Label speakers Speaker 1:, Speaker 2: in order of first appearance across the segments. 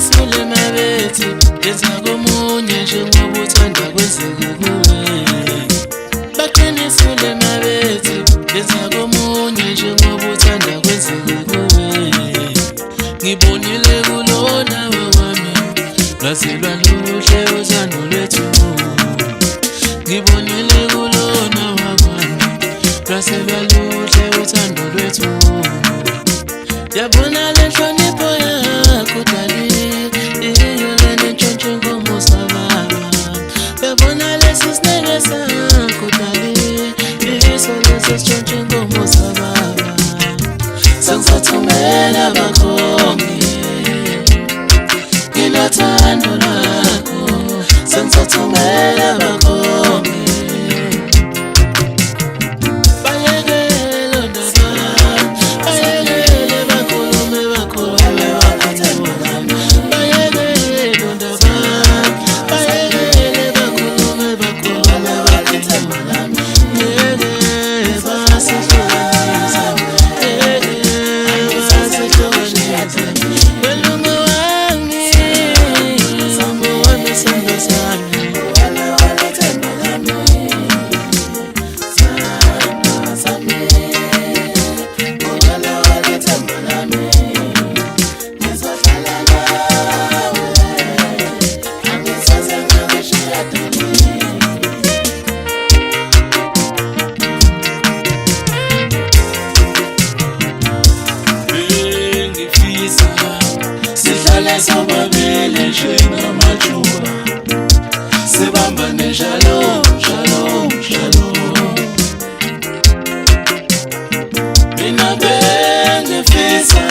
Speaker 1: Baqinisile mabethi yenza komunye njengoba uthanda kwenzeke kuwe. Baqinisile mabethi yenza komunye njengoba uthanda kwenzeke kuwe. Ngibonile kulona wami lwazelwa luhle uthando lwethu. Ngibonile kulona wami lwazelwa luhle uthando lwethu. Yabona le nhlonipho yakho dali iyo le ntshontsho ngomusa baba. Yabona lesi sineke sakho dali iso lesi sitshontsho ngomusa baba. Sengizothumela bakhongi nginothando lakho. Sengizothumela bakhongi sihlale sobabili njengamajuba sibambane njalo njalo njalo. Mina bengifisa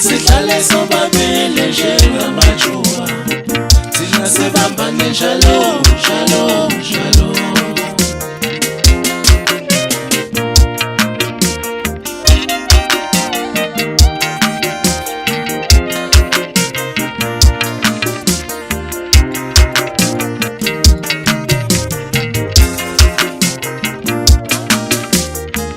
Speaker 1: sihlale sobabili njengamajuba thina sibambane njalo njalo njalo.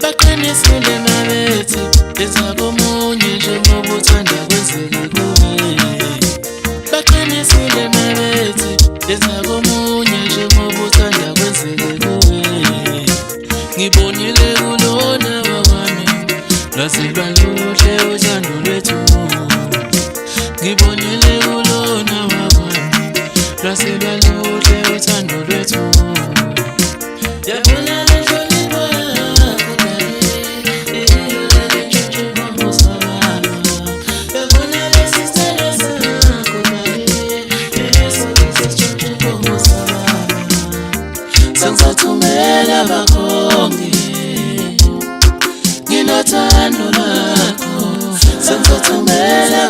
Speaker 1: Baqinisile mabethi yenza komunye njengoba uthanda kwenzeke kuwe. Baqinisile mabethi yenza komunye njengoba uthanda kwenzeke kuwe. Ngibonile kulona wami lwazelwa luhle uthando lwethu. Ngibonile kulona wami lwazelwa luhle uthando lwethu. Yabona le nhlonipho yakho dali iyo le ntshontsho ngomusa baba. Yabona lesi sineke sakho dali iso lesi sitshontsho ngomusa baba. Sengizothumela bakhongi nginothando lakho. Sengizothumela